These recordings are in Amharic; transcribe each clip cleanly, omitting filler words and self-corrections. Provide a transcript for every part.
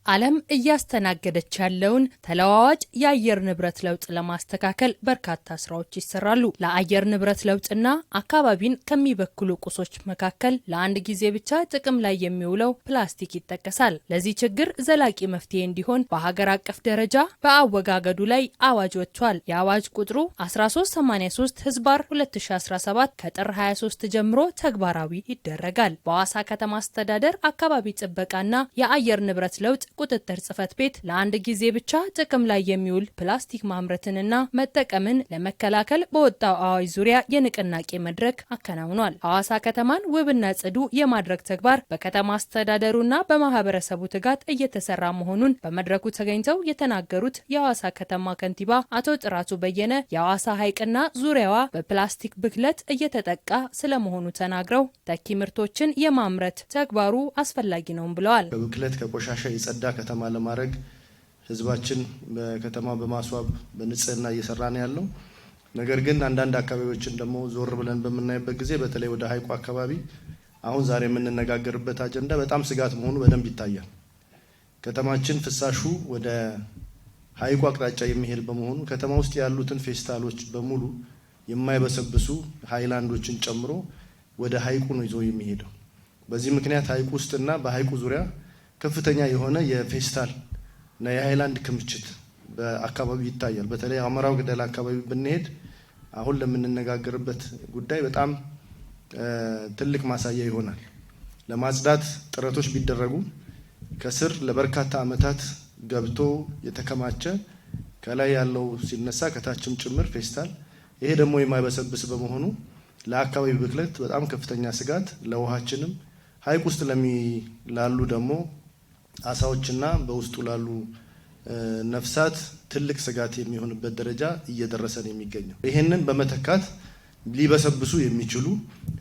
ዓለም እያስተናገደች ያለውን ተለዋዋጭ የአየር ንብረት ለውጥ ለማስተካከል በርካታ ስራዎች ይሰራሉ። ለአየር ንብረት ለውጥና አካባቢን ከሚበክሉ ቁሶች መካከል ለአንድ ጊዜ ብቻ ጥቅም ላይ የሚውለው ፕላስቲክ ይጠቀሳል። ለዚህ ችግር ዘላቂ መፍትሄ እንዲሆን በሀገር አቀፍ ደረጃ በአወጋገዱ ላይ አዋጅ ወጥቷል። የአዋጅ ቁጥሩ 1383/2017 ከጥር 23 ጀምሮ ተግባራዊ ይደረጋል። በሐዋሳ ከተማ አስተዳደር አካባቢ ጥበቃና የአየር ንብረት ለውጥ ቁጥጥር ጽፈት ቤት ለአንድ ጊዜ ብቻ ጥቅም ላይ የሚውል ፕላስቲክ ማምረትንና መጠቀምን ለመከላከል በወጣው አዋጅ ዙሪያ የንቅናቄ መድረክ አከናውኗል። ሐዋሳ ከተማን ውብና ጽዱ የማድረግ ተግባር በከተማ አስተዳደሩና በማህበረሰቡ ትጋት እየተሰራ መሆኑን በመድረኩ ተገኝተው የተናገሩት የሐዋሳ ከተማ ከንቲባ አቶ ጥራቱ በየነ የሐዋሳ ሐይቅና ዙሪያዋ በፕላስቲክ ብክለት እየተጠቃ ስለመሆኑ ተናግረው ተኪ ምርቶችን የማምረት ተግባሩ አስፈላጊ ነው ብለዋል። ከብክለት ከቆሻሻ የጸዳ ከተማ ለማድረግ ህዝባችን በከተማ በማስዋብ በንጽህና እየሰራ ነው ያለው። ነገር ግን አንዳንድ አካባቢዎችን ደግሞ ዞር ብለን በምናይበት ጊዜ በተለይ ወደ ሐይቁ አካባቢ አሁን ዛሬ የምንነጋገርበት አጀንዳ በጣም ስጋት መሆኑ በደንብ ይታያል። ከተማችን ፍሳሹ ወደ ሐይቁ አቅጣጫ የሚሄድ በመሆኑ ከተማ ውስጥ ያሉትን ፌስታሎች በሙሉ የማይበሰብሱ ሃይላንዶችን ጨምሮ ወደ ሐይቁ ነው ይዞ የሚሄደው። በዚህ ምክንያት ሐይቁ ውስጥና በሐይቁ ዙሪያ ከፍተኛ የሆነ የፌስታል እና የሃይላንድ ክምችት በአካባቢው ይታያል። በተለይ አመራው ገደል አካባቢ ብንሄድ አሁን ለምንነጋገርበት ጉዳይ በጣም ትልቅ ማሳያ ይሆናል። ለማጽዳት ጥረቶች ቢደረጉ ከስር ለበርካታ ዓመታት ገብቶ የተከማቸ ከላይ ያለው ሲነሳ ከታችም ጭምር ፌስታል፣ ይሄ ደግሞ የማይበሰብስ በመሆኑ ለአካባቢ ብክለት በጣም ከፍተኛ ስጋት፣ ለውሃችንም ሐይቅ ውስጥ ላሉ ደግሞ አሳዎችና በውስጡ ላሉ ነፍሳት ትልቅ ስጋት የሚሆንበት ደረጃ እየደረሰ ነው የሚገኘው። ይሄንን በመተካት ሊበሰብሱ የሚችሉ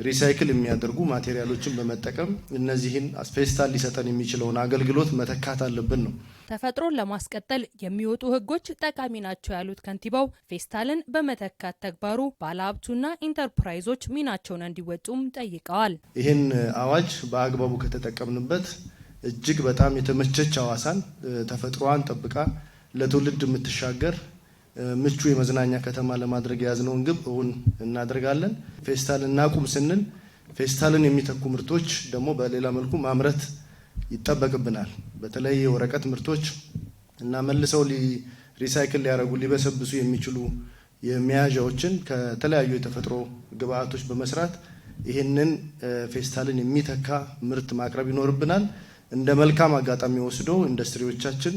ሪሳይክል የሚያደርጉ ማቴሪያሎችን በመጠቀም እነዚህን ፌስታል ሊሰጠን የሚችለውን አገልግሎት መተካት አለብን ነው። ተፈጥሮን ለማስቀጠል የሚወጡ ሕጎች ጠቃሚ ናቸው ያሉት ከንቲባው ፌስታልን በመተካት ተግባሩ ባለሀብቱና ኢንተርፕራይዞች ሚናቸውን እንዲወጡም ጠይቀዋል። ይህን አዋጅ በአግባቡ ከተጠቀምንበት እጅግ በጣም የተመቸች ሐዋሳን ተፈጥሮዋን ጠብቃ ለትውልድ የምትሻገር ምቹ የመዝናኛ ከተማ ለማድረግ የያዝነውን ግብ እውን እናደርጋለን። ፌስታል እናቁም ስንል ፌስታልን የሚተኩ ምርቶች ደግሞ በሌላ መልኩ ማምረት ይጠበቅብናል። በተለይ የወረቀት ምርቶች እና መልሰው ሪሳይክል ሊያደርጉ ሊበሰብሱ የሚችሉ የመያዣዎችን ከተለያዩ የተፈጥሮ ግብአቶች በመስራት ይህንን ፌስታልን የሚተካ ምርት ማቅረብ ይኖርብናል። እንደ መልካም አጋጣሚ ወስዶ ኢንዱስትሪዎቻችን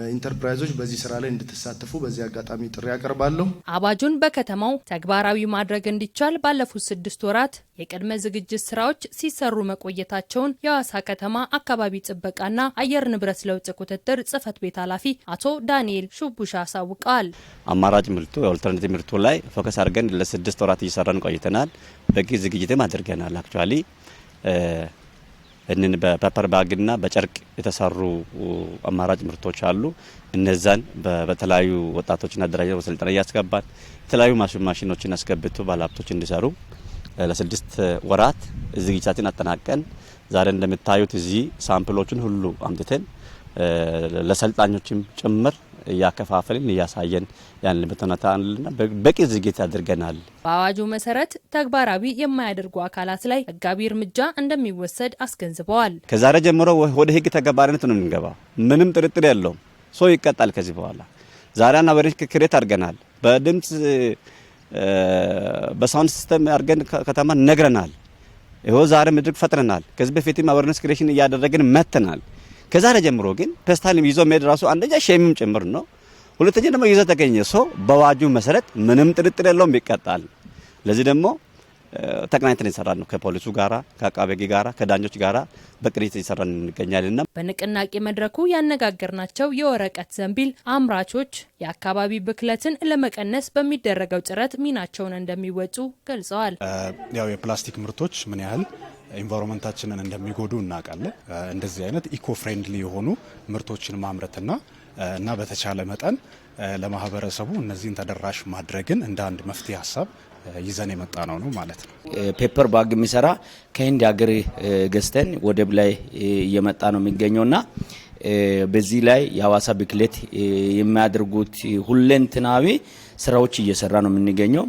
ኢንተርፕራይዞች በዚህ ስራ ላይ እንድትሳተፉ በዚህ አጋጣሚ ጥሪ ያቀርባለሁ። አዋጁን በከተማው ተግባራዊ ማድረግ እንዲቻል ባለፉት 6 ወራት የቅድመ ዝግጅት ስራዎች ሲሰሩ መቆየታቸውን የሐዋሳ ከተማ አካባቢ ጥበቃና አየር ንብረት ለውጥ ቁጥጥር ጽፈት ቤት ኃላፊ አቶ ዳንኤል ሹቡሻ አሳውቀዋል። አማራጭ ምርቱ የኦልተርናቲቭ ምርቱ ላይ ፎከስ አድርገን ለ6 ወራት እየሰራን ቆይተናል። በቂ ዝግጅትም አድርገናል። አክቹአሊ እንን በፔፐር ባግና በጨርቅ የተሰሩ አማራጭ ምርቶች አሉ። እነዛን በተለያዩ ወጣቶችና አደራጆች በስልጠና እያስገባን የተለያዩ ማሽኖችን አስገብቶ ባለሀብቶች እንዲሰሩ ለ6 ወራት ዝግጅታችን አጠናቀን ዛሬ እንደምታዩት እዚህ ሳምፕሎችን ሁሉ አምጥተን ለሰልጣኞችም ጭምር እያከፋፈልን እያሳየን ያለበት ሁኔታ አለና በቂ ዝግጅት አድርገናል። በአዋጁ መሰረት ተግባራዊ የማያደርጉ አካላት ላይ ህጋዊ እርምጃ እንደሚወሰድ አስገንዝበዋል። ከዛሬ ጀምሮ ወደ ህግ ተግባራዊነት ነው የምንገባው። ምንም ጥርጥር የለውም። ሰው ይቀጣል። ከዚህ በኋላ ዛሬና በሬት ክሬት አድርገናል። በድምጽ በሳውንድ ሲስተም አድርገን ከተማ ነግረናል። ይኸው ዛሬ ምድር ፈጥረናል። ከዚህ በፊትም አዌርነስ ክሬሽን እያደረግን መተናል። ከዛሬ ጀምሮ ግን ፌስታል ይዞ መሄድ ራሱ አንደኛ ሼምም ጭምር ነው። ሁለተኛ ደግሞ ይዞ ተገኘ ሰው በአዋጁ መሰረት ምንም ጥርጥር የለውም ይቀጣል። ለዚህ ደግሞ ተቀናኝተን እየሰራን ነው። ከፖሊሱ ጋራ ከአቃቤ ሕግ ጋራ ከዳኞች ጋራ በቅርበት እየሰራን እንገኛለን። በንቅናቄ መድረኩ ያነጋገርናቸው የወረቀት ዘንቢል አምራቾች የአካባቢ ብክለትን ለመቀነስ በሚደረገው ጥረት ሚናቸውን እንደሚወጡ ገልጸዋል። ያው የፕላስቲክ ምርቶች ምን ያህል ኢንቫይሮንመንታችንን እንደሚጎዱ እናውቃለን። እንደዚህ አይነት ኢኮ ፍሬንድሊ የሆኑ ምርቶችን ማምረትና በተቻለ መጠን ለማህበረሰቡ እነዚህን ተደራሽ ማድረግን እንደ አንድ መፍትሄ ሀሳብ ይዘን የመጣ ነው ማለት ነው። ፔፐር ባግ የሚሰራ ከህንድ ሀገር ገዝተን ወደብ ላይ እየመጣ ነው የሚገኘውና በዚህ ላይ የሐዋሳ ብክለት የሚያደርጉት ሁለንተናዊ ስራዎች እየሰራ ነው የምንገኘው።